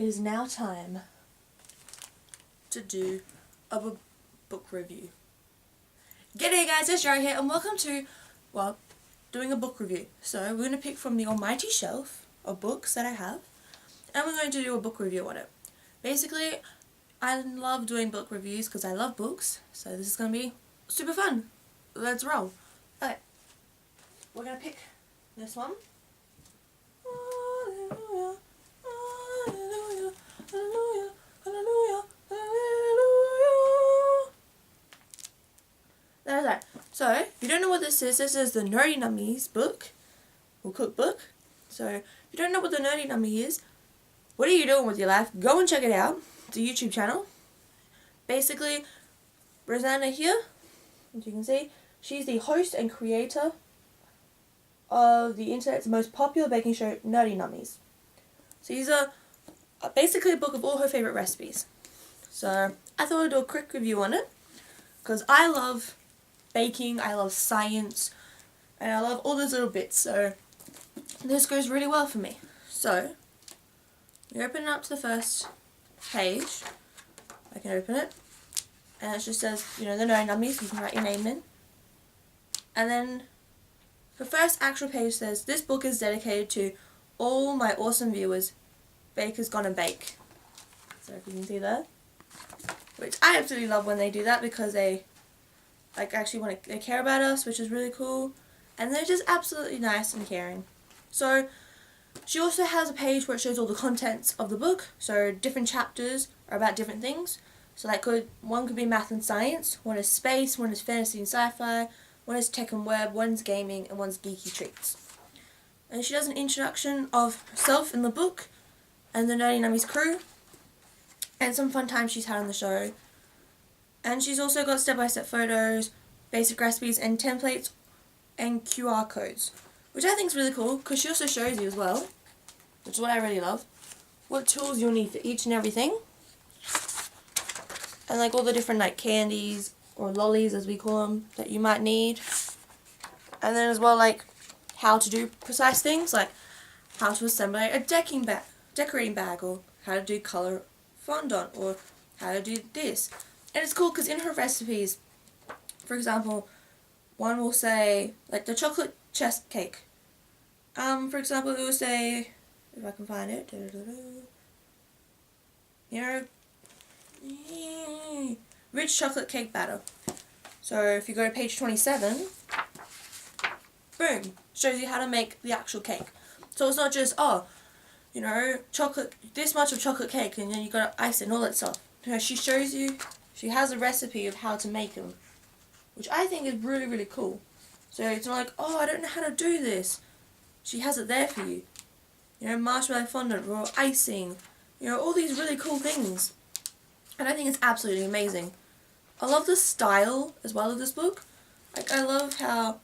it is now time to do a book review. G'day guys, it's Jari here and welcome to, well, doing a book review. So we're going to pick from the almighty shelf of books that I have and we're going to do a book review on it. Basically, I love doing book reviews because I love books, so this is going to be super fun. Let's roll. Okay, we're going to pick this one. Hallelujah, hallelujah, hallelujah, hallelujah, hallelujah. There's that. So, if you don't know what this is the Nerdy Nummy's book, or cookbook. So, if you don't know what the Nerdy Nummy is, what are you doing with your life? Go and check it out. It's a YouTube channel. Basically, Rosanna here, as you can see, she's the host and creator of the internet's most popular baking show, Nerdy Nummies. So these are basically a book of all her favourite recipes. So I thought I'd do a quick review on it, because I love baking, I love science, and I love all those little bits, so this goes really well for me. So, you open it up to the first page. I can open it, and it just says, you know, the Nerdy Nummies, you can write your name in. And then the first actual page says, this book is dedicated to all my awesome viewers, Bakers Gonna Bake. So if you can see that. Which I absolutely love when they do that, because they they care about us, which is really cool. And they're just absolutely nice and caring. So she also has a page where it shows all the contents of the book. So different chapters are about different things. So one could be math and science, one is space, one is fantasy and sci-fi, one is tech and web, one's gaming, and one's geeky treats. And she does an introduction of herself in the book and the Nerdy Nummy's crew and some fun times she's had on the show. And she's also got step-by-step photos, basic recipes and templates and QR codes, which I think is really cool because she also shows you as well, which is what I really love, what tools you'll need for each and everything. And like all the different like candies or lollies as we call them that you might need. And then as well like how to do precise things like how to assemble a decorating bag, or how to do colour fondant, or how to do this. And it's cool because in her recipes, for example, one will say like the chocolate chess cake. For example, it will say, if I can find it, you know, rich chocolate cake batter. So if you go to page 27, boom, shows you how to make the actual cake. So it's not just, oh, you know, chocolate, this much of chocolate cake and then you got to ice it and all that stuff. You know, she shows you, she has a recipe of how to make them, which I think is really, really cool. So it's not like, oh, I don't know how to do this. She has it there for you. You know, marshmallow fondant, raw icing, you know, all these really cool things. And I think it's absolutely amazing. I love the style as well of this book. Like, I love how,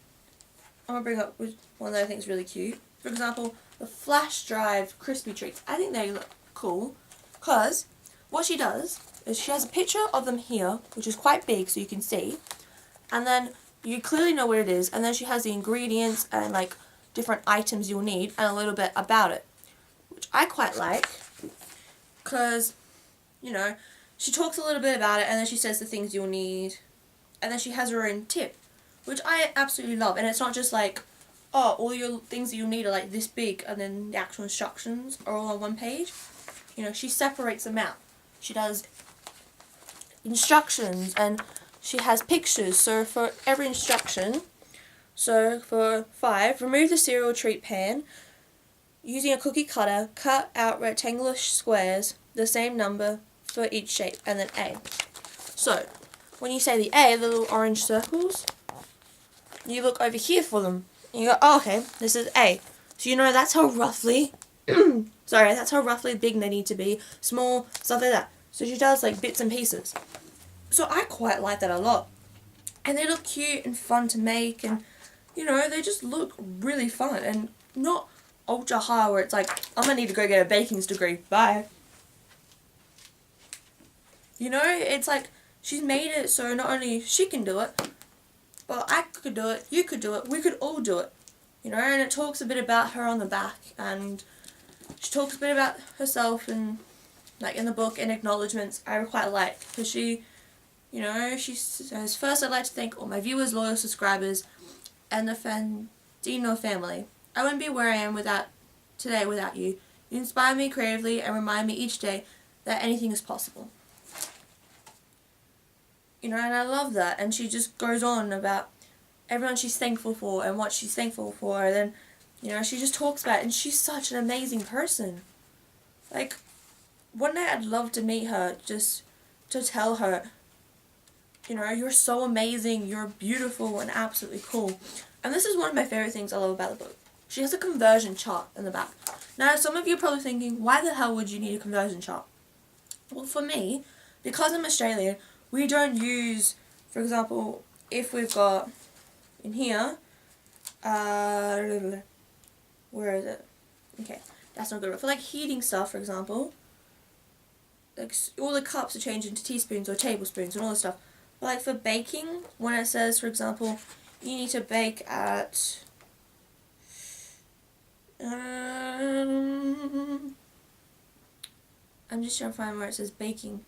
I'm going to bring up one that I think is really cute. For example, the flash drive crispy treats. I think they look cool because what she does is she has a picture of them here, which is quite big so you can see. And then you clearly know what it is. And then she has the ingredients and like different items you'll need and a little bit about it, which I quite like because, you know, she talks a little bit about it and then she says the things you'll need, and then she has her own tip, which I absolutely love. And it's not just like, oh, all your things that you'll need are like this big and then the actual instructions are all on one page. You know, she separates them out. She does instructions and she has pictures. So for every instruction, so for 5, remove the cereal treat pan. Using a cookie cutter, cut out rectangular squares, the same number for each shape, and then A. So, when you say the A, the little orange circles, you look over here for them. And you go, oh, okay, this is A. So you know that's how roughly, that's how roughly big they need to be, small, stuff like that. So she does like bits and pieces. So I quite like that a lot. And they look cute and fun to make, and you know, they just look really fun and not ultra high where it's like, I'm going to need to go get a baking degree, bye. You know, it's like, she's made it so not only she can do it, but I could do it, you could do it, we could all do it. You know, and it talks a bit about her on the back, and she talks a bit about herself and like in the book, in acknowledgements, I quite like, because she, you know, she says, first I'd like to thank all my viewers, loyal subscribers, and the Fandino family. I wouldn't be where I am today without you. You inspire me creatively and remind me each day that anything is possible. You know, and I love that. And she just goes on about everyone she's thankful for and what she's thankful for. And then, you know, she just talks about it. And she's such an amazing person. Like, one day I'd love to meet her just to tell her, you know, you're so amazing, you're beautiful and absolutely cool. And this is one of my favourite things I love about the book. She has a conversion chart in the back. Now, some of you are probably thinking, why the hell would you need a conversion chart? Well, for me, because I'm Australian, we don't use, for example, if we've got in here, where is it? Okay, that's not good. But for like heating stuff, for example, like all the cups are changed into teaspoons or tablespoons and all this stuff. But like for baking, when it says, for example, you need to bake at I'm just trying to find where it says baking.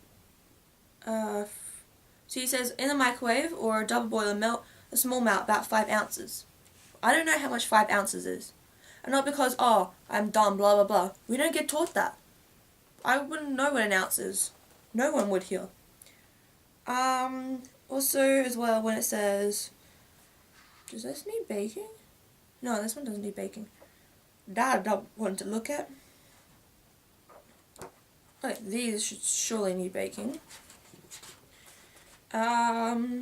So it says in the microwave or a double boiler, melt a small amount, about 5 ounces. I don't know how much 5 ounces is. And not because, oh, I'm dumb, blah, blah, blah. We don't get taught that. I wouldn't know what an ounce is. No one would here. Also, as well, when it says, does this need baking? No, this one doesn't need baking. That I don't want to look at. Okay, these should surely need baking. Where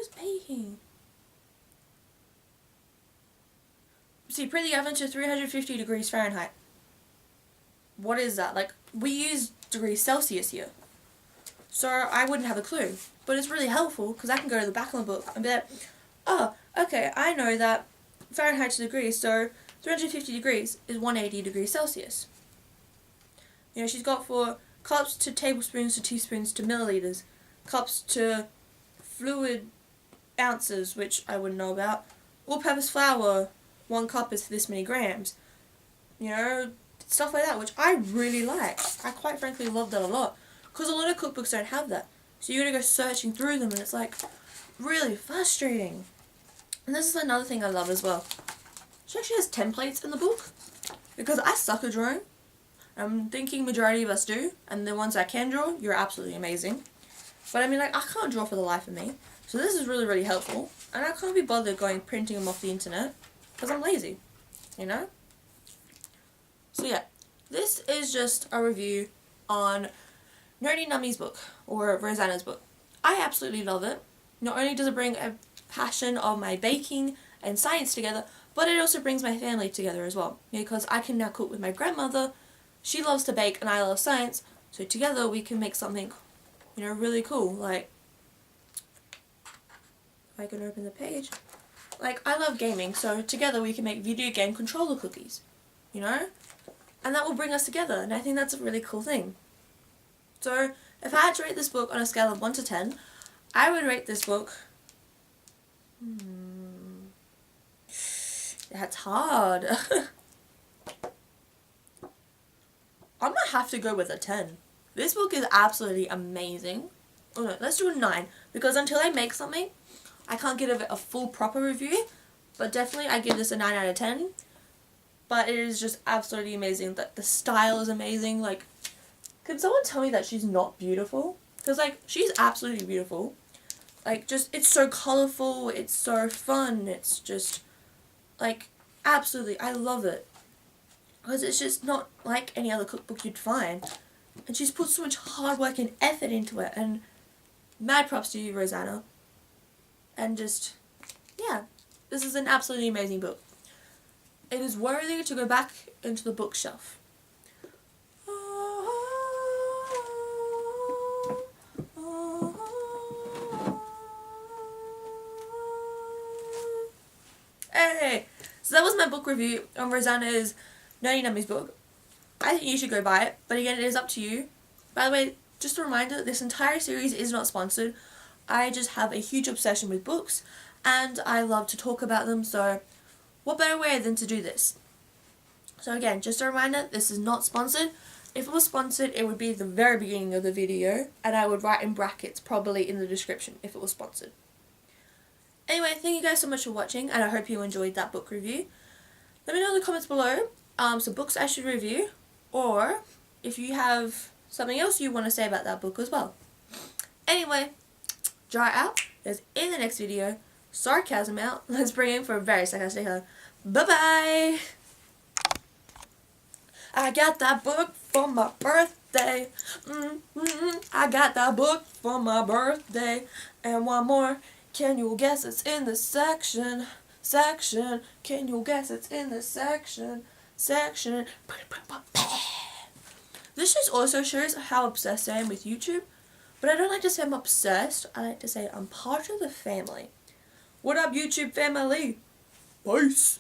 is baking? See, preheat the oven to 350 degrees Fahrenheit. What is that? Like, we use degrees Celsius here. So I wouldn't have a clue. But it's really helpful because I can go to the back of the book and be like, oh, okay, I know that Fahrenheit's degrees, so 350 degrees is 180 degrees Celsius. You know, she's got for cups to tablespoons to teaspoons to milliliters, cups to fluid ounces, which I wouldn't know about, all-purpose flour, 1 cup is this many grams. You know, stuff like that, which I really like. I quite frankly love that a lot. Because a lot of cookbooks don't have that. So you gotta go searching through them and it's like really frustrating. And this is another thing I love as well. She actually has templates in the book. Because I suck at drawing. I'm thinking majority of us do. And the ones I can draw, you're absolutely amazing. But I mean, like, I can't draw for the life of me. So this is really, really helpful. And I can't be bothered going printing them off the internet. Because I'm lazy. You know? So yeah. This is just a review on Nerdy Nummy's book, or Rosanna's book. I absolutely love it. Not only does it bring a passion of my baking and science together, but it also brings my family together as well. Because I can now cook with my grandmother, she loves to bake and I love science, so together we can make something, you know, really cool. Like, if I can open the page. Like, I love gaming, so together we can make video game controller cookies, you know? And that will bring us together, and I think that's a really cool thing. So, if I had to rate this book on a scale of 1 to 10, I would rate this book... That's hard. I'm gonna have to go with a 10. This book is absolutely amazing. Oh no, let's do a 9. Because until I make something, I can't give it a full proper review. But definitely I give this a 9 out of 10. But it is just absolutely amazing. The style is amazing. Like, can someone tell me that she's not beautiful? Because, like, she's absolutely beautiful. Like, just, it's so colourful, it's so fun, it's just, like, absolutely, I love it. Because it's just not like any other cookbook you'd find. And she's put so much hard work and effort into it, and mad props to you, Rosanna. And just, yeah, this is an absolutely amazing book. It is worthy to go back into the bookshelf. Hey! So that was my book review on Rosanna's Nerdy Nummy's book. I think you should go buy it, but again, it is up to you. By the way, just a reminder, this entire series is not sponsored. I just have a huge obsession with books, and I love to talk about them, so what better way than to do this? So again, just a reminder, this is not sponsored. If it was sponsored, it would be at the very beginning of the video, and I would write in brackets probably in the description if it was sponsored. Anyway, thank you guys so much for watching, and I hope you enjoyed that book review. Let me know in the comments below some books I should review, or if you have something else you want to say about that book as well. Anyway, jar out is in the next video. Sarcasm out. Let's bring in for a very sarcastic hello. Bye-bye! I got that book for my birthday. I got that book for my birthday. And one more. Can you guess it's in the section? Section. Can you guess it's in the section? Section. This just also shows how obsessed I am with YouTube. But I don't like to say I'm obsessed. I like to say I'm part of the family. What up, YouTube family? Peace.